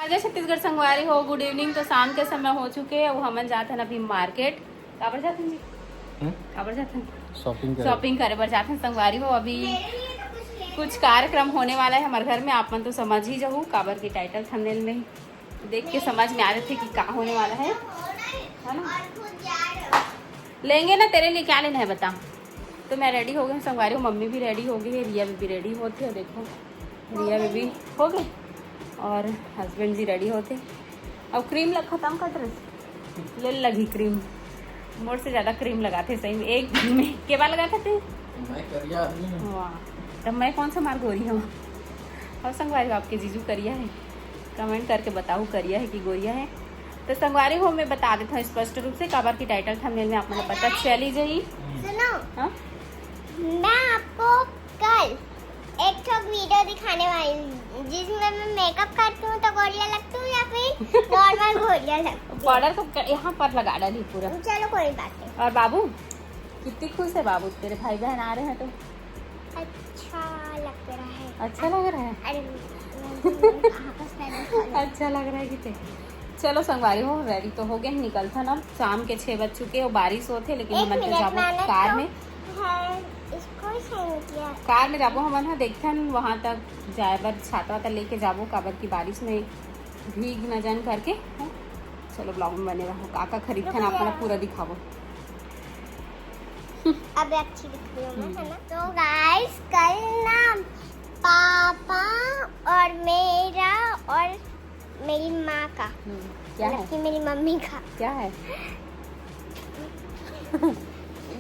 जय छत्तीसगढ़ संगवारी हो। Good evening. तो शाम के समय हो चुके हैं। वो हमन जाते हैं अभी मार्केट। काबर जाते हैं जी? काबर जाते हैं? शॉपिंग करे बर जाते हैं संगवारी हो। अभी कुछ कार्यक्रम होने वाला है हमारे घर में। आप मन तो समझ ही जाओ, काबर की टाइटल थंबनेल में देख के समझ में आ रहे थे कि क्या होने वाला है ना। लेंगे ना तेरे लिए, क्या लेना है बता। तो मैं रेडी हो गई संगवारी हो, मम्मी भी रेडी हो गई है, रिया बेबी रेडी होते। देखो रिया बेबी हो गई और हस्बैंड जी रेडी होते। अब क्रीम लग खत्म कर ड्रेस ले लगी क्रीम। मोर से ज़्यादा क्रीम लगाते सही में एक दिन में। के बार लगाते थे? वाह, तब मैं कौन सा मार गोरी हूँ। और संगवारी हो आपके जीजू करिया है? कमेंट करके बताओ करिया है कि गोरिया है। तो संगवारी हो मैं बता देता हूँ स्पष्ट रूप से, काबर की टाइटल थंबनेल में आप लोग पता चली जाई। सुनो, हाँ मैं आपको कल एक तो वीडियो दिखाने वाली हूँ जिसमें मैं मेकअप करती हूँ तो गोरिया लगती हूँ या फिर नॉर्मल गोरिया लगती हूँ। पाउडर तो यहाँ पर लगा डाली पूरा। चलो कोई बात नहीं। और बाबू कितनी खुश है बाबू, तेरे भाई बहन आ रहे हैं तो अच्छा लग रहा है। अच्छा लग रहा है। अरे अच्छा लग रहा है कि चलो संगवारी हो रेडी तो हो गए, निकलता ना। शाम के 6 बज चुके और बारिश होते, लेकिन हम तो जाबो कार में। इसको सही किया। कार में जाबो हम ना, देखते हैं वहाँ तक जाए बर छाता वाता लेके जाबो, काबर की बारिश में भीग न जान करके है। चलो ब्लॉग में बने रहो। काका खरीदते हैं आप पूरा दिखाबो। अब अच्छी दिख रही हूँ है ना। तो गाइस कल ना पापा और मेरा और मेरी माँ का क्या है? कि मेरी मम्मी का क्या है?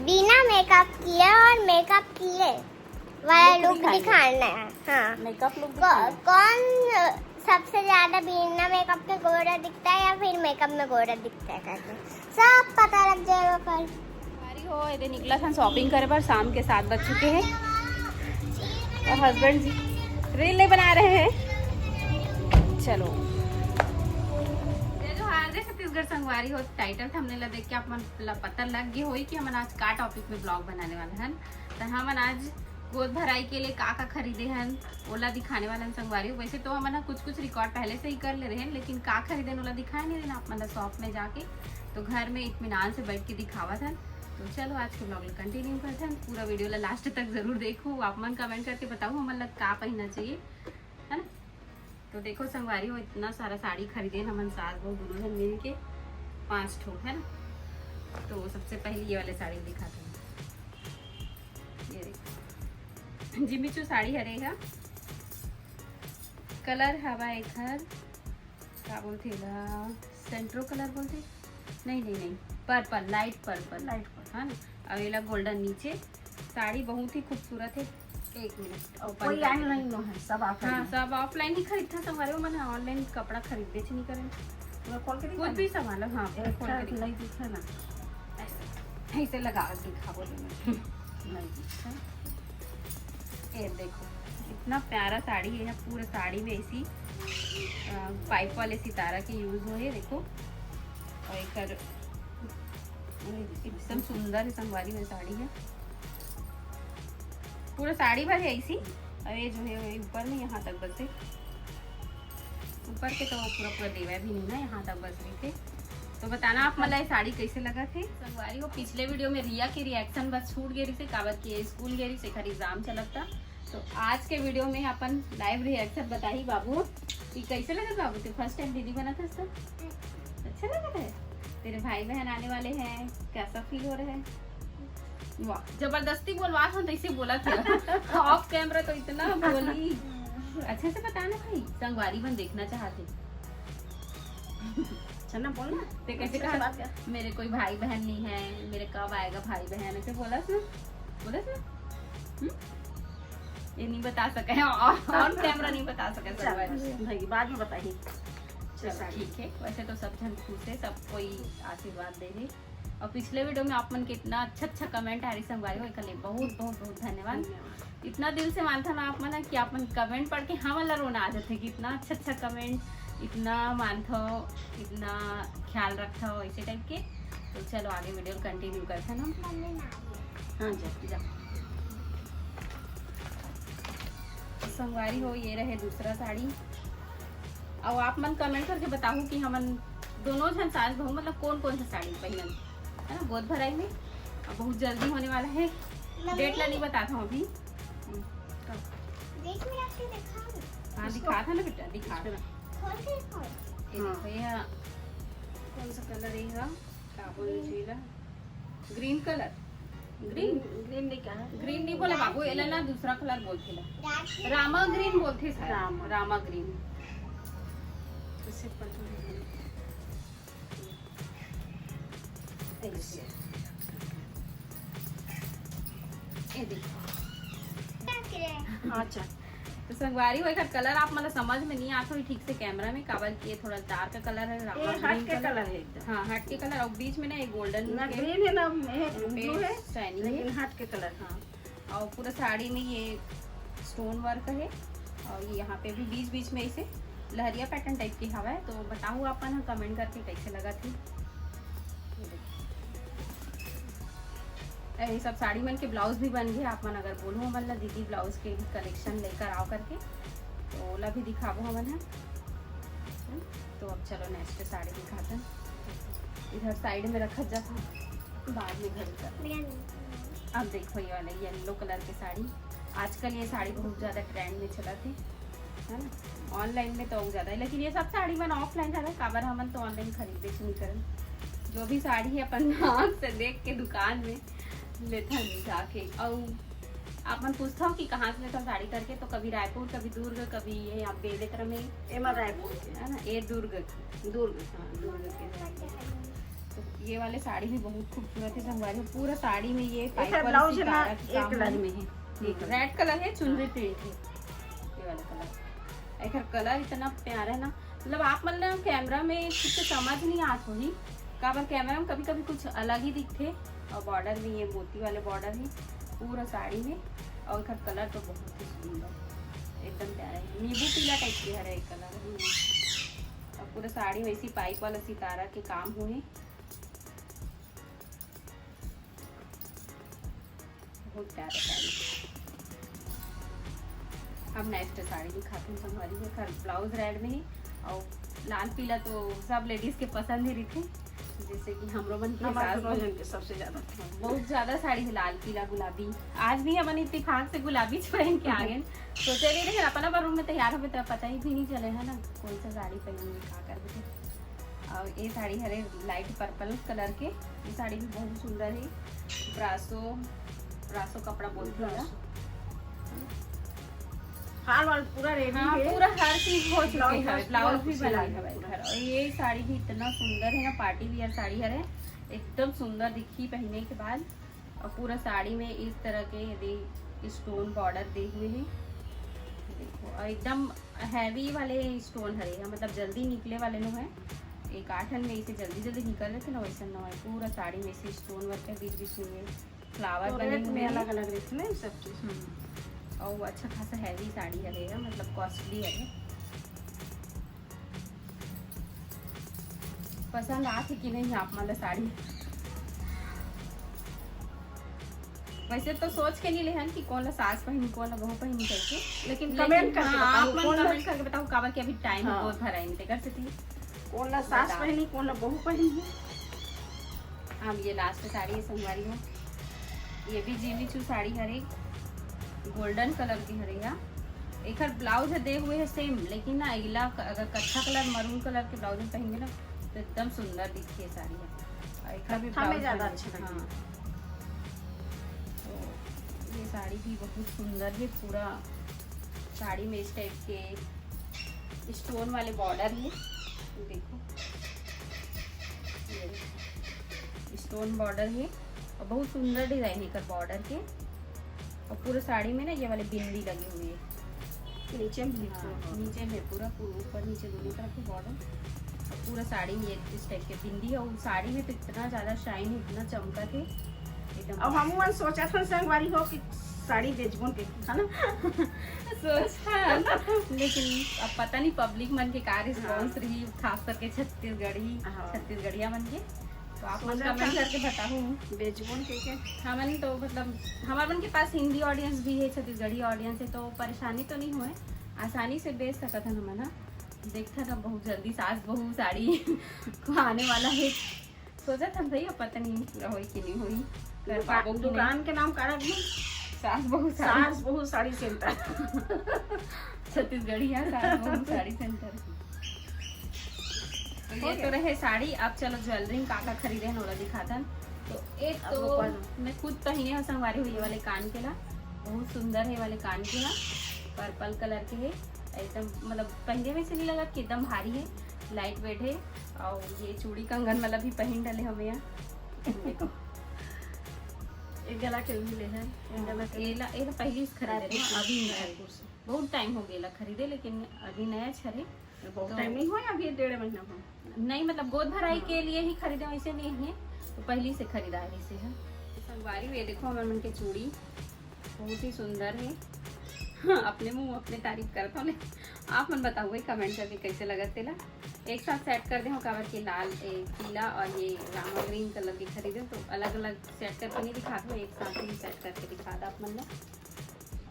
बिना मेकअप किए और मेकअप किए वाला लुक दिखाना है। हाँ, मेकअप लुक कौन सबसे ज्यादा बिना मेकअप के गोरा दिखता है या फिर मेकअप में गोरा दिखता है करके सब पता लग जाएगा कल। हो इधर निकला था शॉपिंग करे पर। शाम के 7 बज चुके हैं और हस्बैंड जी रील नहीं बना रहे हैं। चलो जो हार छत्तीसगढ़ संगवारी हो टाइटल हमने ला देख के आप मन पता लग गई होई कि हम आज का टॉपिक में ब्लॉग बनाने वाले हैं। तो हम आज गोद भराई के लिए का खरीदे हैं ओला दिखाने वाले संगवारी हो। वैसे तो हम कुछ रिकॉर्ड पहले से ही कर ले रहे हैं, लेकिन का खरीदे ओला दिखाए नहीं रहे आप मतलब शॉप में जाके। तो घर में इत्मीनान से बैठ के दिखावा था। तो चलो आज के ब्लॉग कंटिन्यू करते हैं। पूरा वीडियो ला लास्ट तक जरूर देखो। आप मन कमेंट करके बताओ हमन लग का पहनना चाहिए है ना। तो देखो संगवारी हो इतना सारा साड़ी खरीदे हमन सास बहू दोनों जन मिल के 5 ठो है ना। तो सबसे पहले ये वाले साड़ी दिखाते हैं। ये देखो जिमीचू साड़ी हरेगा कलर हवा एक हर क्या बोलते सेंट्रो कलर बोलते नहीं पर्पल लाइट पर्पल हाँ ना। और ये गोल्डन नीचे साड़ी बहुत ही खूबसूरत है। एक मिनट कोई ऑनलाइन है सब ऑफलाइन। हाँ सब ऑफलाइन ही खरीदता संभाले हो। मैंने ऑनलाइन कपड़ा खरीदे नहीं करें कुछ भी संभालो। हाँ दिखा ना ऐसे लगा दिखा बोले ये देखो इतना प्यारा साड़ी है। यहाँ पूरे साड़ी में ऐसी पाइप वाले सितारा के यूज हो है देखो। और एक एकदम सुंदर है संगवारी में साड़ी है। पूरा साड़ी भर है ऐसी। और ये जो है ऊपर में यहाँ तक बस है। ऊपर के तो वो पूरा देवा भी नहीं ना, यहाँ तक बस रही थे। तो बताना आप मतलब ये साड़ी कैसे लगा थे संगवारी हो। पिछले वीडियो में रिया की रिएक्शन बस छूट गई से, काबर की स्कूल गई से खर एग्जाम चलत था। तो आज के वीडियो में अपन लाइव रिएक्शन बताई बाबू कि कैसे लगा बाबू। तो फर्स्ट टाइम दीदी बना था सब अच्छा लगा था। तेरे भाई बहन आने वाले हैं, कैसा फील हो रहा है? वाह जबरदस्ती बोलवा था ऐसे बोला था ऑफ कैमरा तो इतना बोली। अच्छे से बताना भाई, संगवारी बन देखना चाहते चलना बोलना। तो कैसे कहा मेरे कोई भाई बहन नहीं है, मेरे कब आएगा भाई बहन, ऐसे बोला ये नहीं बता सके ऑन कैमरा नहीं बता सके, बाद में बताइए। चलो ठीक है। वैसे तो सब जन खुश है, सब कोई आशीर्वाद दे रहे। और पिछले वीडियो में आप मन के इतना अच्छा कमेंट आ रही संगवारी हो, इसके लिए बहुत बहुत बहुत धन्यवाद। इतना दिल से मानता ना आप मन कि आप मन कमेंट पढ़ के हम वाला रोना आ जाते कि इतना अच्छा कमेंट, इतना मानता हो, इतना ख्याल रखता हो ऐसे टाइप के। तो चलो आगे वीडियो कंटिन्यू करते हैं ना। हाँ जा संगवारी हो ये रहे दूसरा साड़ी। और आप मन कमेंट करके बताओ कि हमन दोनों जन सास बहू मतलब कौन कौन सा साड़ी पहनन है ना, गोद भराई में। अब बहुत जल्दी होने वाला है, डेट ला नहीं बताता हूँ अभी। हाँ दिखा था ना बेटा, दिखा था। कौन सा कलर है, क्या बोले, ग्रीन कलर, ग्रीन ग्रीन नहीं, क्या ग्रीन नहीं बोले बाबू, एला ना दूसरा कलर बोलते ला, रामा ग्रीन बोलते शायद, रामा ग्रीन। ये देखो, अच्छा तो संगवारी हो कलर आप मतलब समझ में नहीं आता ठीक से कैमरा में, काबर की ये थोड़ा डार्क कलर है, हट के कलर है एकदम। हाँ हट के कलर, और बीच में ना एक गोल्डन ना ग्रीन है ना ब्लू है, शाइनिंग है, हट के कलर। हाँ और पूरा साड़ी में ये स्टोन वर्क है, और ये यहाँ पे भी बीच बीच में इसे लहरिया पैटर्न टाइप की हवा है। तो बताओ आप कमेंट करके कैसे लगा थी। ये सब साड़ी मन के ब्लाउज भी बन गए, आप मन अगर बोलो मतलब दीदी ब्लाउज के कलेक्शन लेकर आओ करके, तो ओला भी दिखाबो हमन है। तो अब चलो नेक्स्ट साड़ी दिखाते हैं। इधर साइड में रखा जाता, बाद में घर का। अब देखो ये वाला येलो कलर की साड़ी, आजकल ये साड़ी बहुत ज़्यादा ट्रेंड में चला थी, है ना। ऑनलाइन में तो ज़्यादा है, लेकिन ये सब साड़ी मन ऑफलाइन ज़्यादा, काबर हमन तो ऑनलाइन खरीदे नहीं करें। जो भी साड़ी है अपन आँख से देख के दुकान में लेता जाके। और आप मन पूछता हो कि कहाँ से लेता साड़ी करके, तो कभी रायपुर, कभी दुर्ग, कभी ये यहाँ बेलेतर में, रायपुर है ना, ये दुर्ग हाँ दुर्ग के। तो ये वाले साड़ी भी बहुत खूबसूरत है संगवारी, पूरा साड़ी में ये ब्लाउज एक कलर में है, रेड कलर है, चुनरी प्रिंट है ये वाला कलर। एक कलर इतना प्यारा है ना, मतलब आप मतलब कैमरा में कुछ समझ नहीं आत होगी, काबर कैमरा में कभी कभी कुछ अलग ही दिखते। और बॉर्डर भी ये मोती वाले बॉर्डर है पूरा साड़ी में, और एक कलर तो बहुत ही सुंदर एकदम प्यारा है, नींबू पीला टाइप की है एक कलर है। और पूरा साड़ी में इसी पाइप वाला सितारा के काम हुए, बहुत प्यारा साड़ी। अब नेक्स्ट साड़ी दिखाते हैं संगवारी है, ब्लाउज रेड में ही, और लाल पीला तो सब लेडीज के पसंद ही रही थी, जैसे कि हम लोगन के सबसे ज्यादा बहुत ज्यादा साड़ी है लाल पीला गुलाबी। आज भी हमन इत्तेफाक से गुलाबी पहन के आ गए, सोचे नहीं रहे अपना बार रूम में तैयार हो तो पता ही भी नहीं चले है ना कौन सा साड़ी पहनेंगे खा कर के। और ये साड़ी है लाइट पर्पल कलर के, ये साड़ी भी बहुत सुंदर है, ब्रासो कपड़ा बोलते हैं, हार वाल पूरा रेडी है, पूरा हर चीज हो चुकी है, ब्लाउज भी बना है। और ये साड़ी भी इतना सुंदर है ना, पार्टी वियर साड़ी है, एकदम सुंदर दिखी पहनने के बाद। और पूरा साड़ी में इस तरह के यदि स्टोन बॉर्डर दे हुए हैं, देखो, और एकदम हैवी वाले स्टोन हरे है, मतलब जल्दी निकले वाले लोग हैं, एक आठन में इसे जल्दी जल्दी निकल रहे थे ना, वैसा ना है। पूरा साड़ी में से स्टोन वर्क है, बीच बीच में फ्लावर बने हुए अलग अलग रहते हैं सब चीज। और वो अच्छा खासा हैवी साड़ी रहेगा, मतलब कॉस्टली है। पसंद आती कि नहीं आप मतलब साड़ी? वैसे तो सोच के नहीं लेहन कि कौन ला सास पहनी कौन ला बहू पहनी करके, लेकिन कमेंट करके बताओ काबर के अभी टाइम बहुत भरा है कर सकती कौन ला सास पहनी कौन ला बहू पहनी है। अब ये लास्ट साड़ी है संगवारी है, ये भी जीवी चू साड़ी हरे गोल्डन कलर की हरिया, एक ब्लाउज है दे हुए है सेम, लेकिन ना अगला अगर कच्चा कलर मरून कलर के ब्लाउज में पहनेंगे ना तो एकदम सुंदर दिखती है साड़ी है, एक भी ब्लाउज ज्यादा अच्छा। हाँ तो ये साड़ी भी बहुत सुंदर है, पूरा साड़ी में इस टाइप के स्टोन वाले बॉर्डर है, देखो ये स्टोन बॉर्डर है और बहुत सुंदर डिजाइन है कर बॉर्डर के। और पूरे साड़ी में ना ये वाले बिंदी लगी हुई है नीचे में, नीचे में पूरा ऊपर नीचे दोनों तरफ बॉर्डर, और पूरा साड़ी में इस टाइप के बिंदी है। और साड़ी में तो इतना ज्यादा शाइन है, इतना चमकत है एकदम। अब हम सोचा था संगवारी हो कि साड़ी बेचबो के है ना सोचा लेकिन अब पता नहीं पब्लिक मन के का रिस्पॉन्स रही, खास करके छत्तीसगढ़िया मन के। तो आप मन कमेंट करके बताओ बेचबो के। हमन तो मतलब हमारे मन के पास हिंदी ऑडियंस भी है, छत्तीसगढ़ी ऑडियंस है, तो परेशानी तो नहीं हुए, आसानी से बेच सकत हन हमन। देखता ना बहुत जल्दी सास बहू साड़ी को आने वाला है। सोचा था भैया पता नहीं पूरा होई कि नहीं होई। कर पाबो कि नहीं। दुकान के नाम का रख सास बहू साड़ी सेंटर। छत्तीसगढ़ी है सास बहू साड़ी सेंटर। तो ये तो रहे साड़ी। अब चलो ज्वेलरी का खरीदे हैं ओला दिखाता। तो एक तो मैं खुद पहने है संगवारी हुई वाले कान के ला, बहुत सुंदर है वाले कान के ला, पर्पल कलर के है एकदम, मतलब पहनने में से नहीं लगा कि एकदम भारी है, लाइट वेट है। और ये चूड़ी कंगन वाला भी पहन डाले हमें यहाँ। देखो एक गला के मिले हैं, एक गला के ये पहली खरीदे हैं, अभी नया बहुत टाइम हो गया खरीदे, लेकिन अभी नया छरे बहुत टाइम नहीं हुआ, अभी 1.5 महीना हो नहीं, मतलब गोद भराई के लिए ही खरीदे, वैसे नहीं है, तो पहली से खरीदारी से है। संगवारी ये देखो हमारे मन के चूड़ी बहुत ही सुंदर है। हाँ, अपने मुंह अपने तारीफ करता हूँ, आप मन बताओ कमेंट करके कैसे लगा तेला। एक साथ सेट कर दे हो काबर के लाल पीला और ये रामा ग्रीन कलर के खरीदे, तो अलग अलग सेट करके नहीं दिखाते हो, एक साथ ही सेट करके दिखाता आप मन।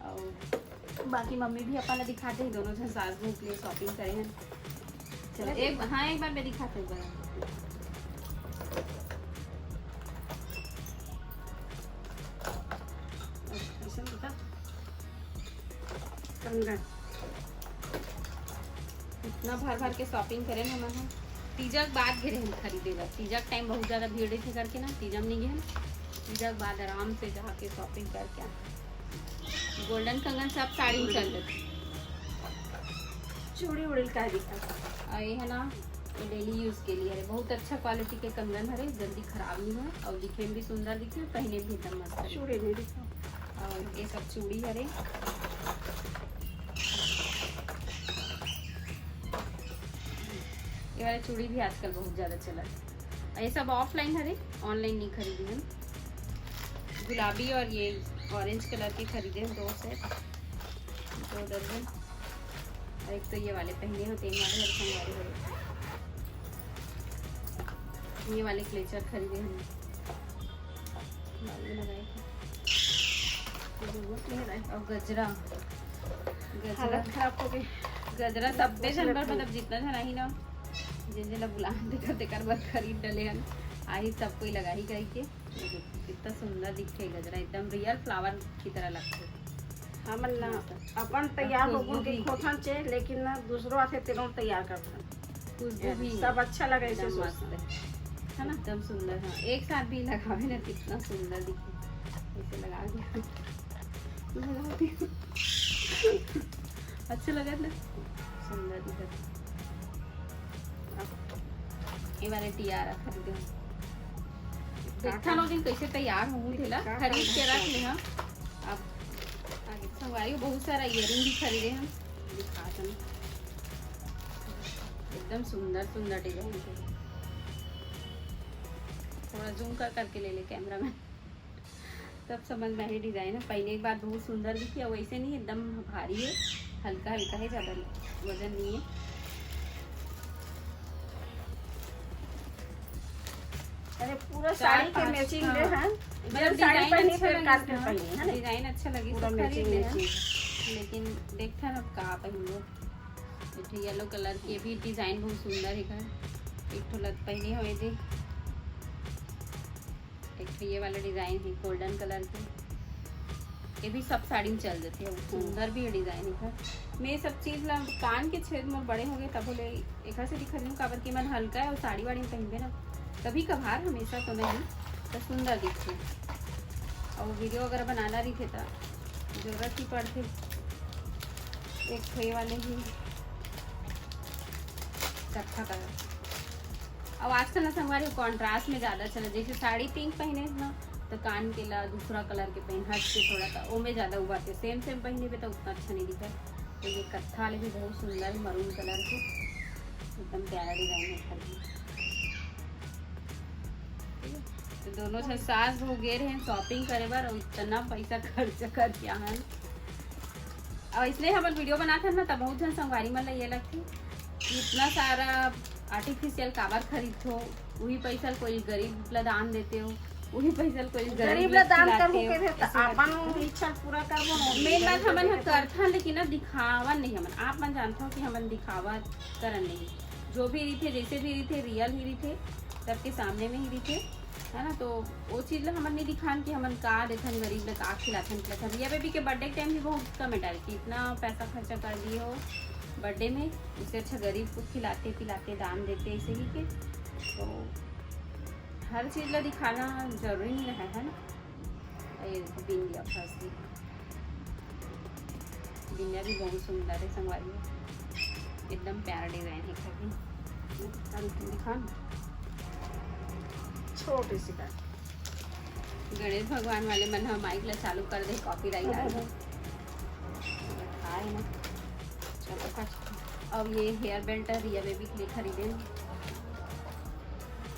और बाकी मम्मी भी अपन दिखाते हैं, दोनों जन सास बहू के लिए शॉपिंग करे हैं। चलो एक बार मैं दिखाते हूँ। कंगन इतना भर के शॉपिंग करें हम यहाँ। तीजक बाद गिरे हम खरीदेगा, तीजक टाइम बहुत ज़्यादा भीड़ थे करके ना, तीजम नहीं गए, तीजक बाद आराम से जाके शॉपिंग करके। गोल्डन कंगन सब साड़ी में चल रही, चूड़ी उड़ी का दिखा। और ये है ना, ये डेली यूज़ के लिए है, बहुत अच्छा क्वालिटी के कंगन है, जल्दी खराब नहीं है और दिखने में भी सुंदर दिखे, पहने भी एकदम मस्त है। चूड़ी नहीं दिखा। और ये सब चूड़ी है, ये वाले चूड़ी भी आजकल बहुत ज़्यादा चला है। ये सब ऑफलाइन है, ऑनलाइन नहीं खरीदी हम। गुलाबी और ये ऑरेंज कलर की खरीदे हैं 2 सेट, 2 दर्जन। और एक तो ये वाले पहने हैं 3 वाले लड़कों वाले, ये वाले क्लेचर खरीदे हम, लगाए थे। और गजरा खराब हो गई। गजरा सब पे जनवर, मतलब जितना था नहीं ना, जिन बुलाने कर बस खरीद डले हैं, आई सब कोई लगा ही गई के। कितना सुंदर दिखे गजरा, एकदम रियल फ्लावर की तरह लगते। हम ना अपन तैयार हो गए खोथन चे, लेकिन ना दूसरों आते तेरों तैयार करते, खुशबू भी सब अच्छा लगे, ऐसे मस्त है ना, एकदम सुंदर। हाँ, एक साथ भी लगावे ना, कितना सुंदर दिखे। ऐसे लगा दिया, अच्छा लगा ना, सुंदर दिखा। ये वाले टियारा खरीदे, देखा लो दिन कैसे तैयार हो थेला, खरीद के रख ले। हम अब आगे संगवारी बहुत सारा इयरिंग भी खरीदे हम, दिखा एकदम सुंदर सुंदर डिजाइन के। थोड़ा जूम करके ले कैमरा में, तब समझ में ही डिजाइन है। पहले एक बार बहुत सुंदर दिखी, और वैसे नहीं एकदम भारी है, हल्का हल्का है, ज़्यादा वजन नहीं है। अरे पूरा साड़ी के मैचिंग दे हैं, मतलब साड़ी पहनी फिर काट के डिजाइन पहनी है ना, डिजाइन अच्छा लगी पूरा सब मैचिंग खरीद ले हैं। मैचिंग। लेकिन देखता ना का पहनो, एक येलो कलर की भी डिजाइन बहुत सुंदर है। एक तो लत पहनी हुए थे, एक तो ये वाला डिजाइन है गोल्डन कलर के, ये भी सब साड़ी में चल जाती है, सुंदर भी है डिजाइन है। मैं सब चीज़ ला कान के छेद में बड़े हो गए, तब बोले एक से दिखा रही हूँ काबर की मन हल्का है, और साड़ी वाड़ी में पहनबे ना कभी कभार, हमेशा तो नहीं, तो सुंदर दिखते। और वीडियो अगर बनाना रही थे तो जरूरत ही पड़ती। एक थे वाले ही कत्था कलर। अब आजकल ना संगवारी कॉन्ट्रास्ट में ज़्यादा चला, जैसे साड़ी पिंक पहने ना, तो कान के ला दूसरा कलर के पहन, हट के थोड़ा सा वो में ज़्यादा उबारते, सेम पहने पे तो उतना अच्छा नहीं दिखा। तो ये कत्था वाले भी बहुत सुंदर है, मरून कलर के, एकदम प्यारा डिजाइन है खरीद। तो दोनों से सास हो गए हैं शॉपिंग करे बार, और इतना पैसा खर्च कर दिया है। और इसलिए हम वीडियो बनाते हैं ना, तब बहुत जन संगवारी मतलब ये लगती कि इतना सारा आर्टिफिशियल काबर खरीदते हो, वही पैसा कोई गरीब ला दान देते हो, वही पैसा कोई गरीब ला दान करबो के थे त अपन इच्छा पूरा करबो न। मेन बात हमन ह करथन लेकिन ना दिखावा नहीं हमन आप मन जानते हो कि हमन दिखावा करन नहीं, जो भी रही थे जैसे भी रही थे रियल ही रही थे, सबके सामने में ही रही थे, है ना। तो वो चीज़ ला हमन नहीं दिखान कि हमन का देखन गरीब ला का खिलाथन खिलाथन। रिया बेबी के बर्थडे के टाइम भी बहुत कमेंट आए कि इतना पैसा खर्चा कर दिए हो बर्थडे में, उससे अच्छा गरीब को खिलाते पिलाते दान देते ऐसे ही के। तो हर चीज़ ला दिखाना जरूरी नहीं रहा है ना। ये देखो बिंदिया फंसी, बिंदिया भी बहुत सुंदर है संगवारी, एकदम प्यारा डिजाइन है। कभी दिखाना छोटी सी का गणेश भगवान वाले मन हम माइक ला चालू कर दे, कॉपीराइट आ जाए ना। चलो अब ये हेयर बेल्ट है रिया बेबी के लिए खरीदे।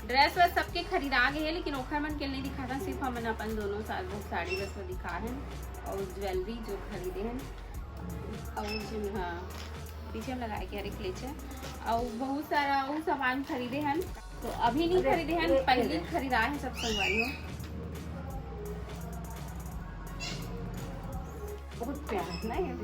ड्रेस वैस सबके खरीदा गए है लेकिन ओखर मन के नहीं दिखा था, सिर्फ हमने अपन दोनों साड़ी बस दिखा है और ज्वेलरी जो खरीदे हैं और जो हाँ पीछे हम लगाए के हरे क्लेच है और बहुत सारा वो सामान खरीदे हैं। तो अभी नहीं खरीदे हैं, पहले खरीदा है सब संगवारी हो। बहुत प्यारा नहीं है।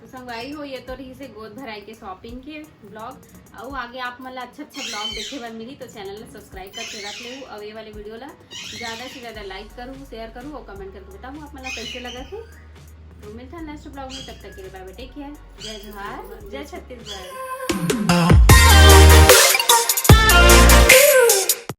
तो संगवारी हो ये तो रही से गोद भराई के शॉपिंग के ब्लॉग। और आगे आप मतलब अच्छा ब्लॉग देखे बार मिली तो चैनल ला सब्सक्राइब करके रख ले। और ये वाले वीडियो ला ज़्यादा से ज़्यादा लाइक करूँ, शेयर करूँ और कमेंट करके बताऊँ आप मतलब कैसे लगा थे। तो मिलता है नेक्स्ट ब्लॉग में, तब तक के लिए बाय बाय, टेक केयर, जय जोहार, जय छत्तीसगढ़।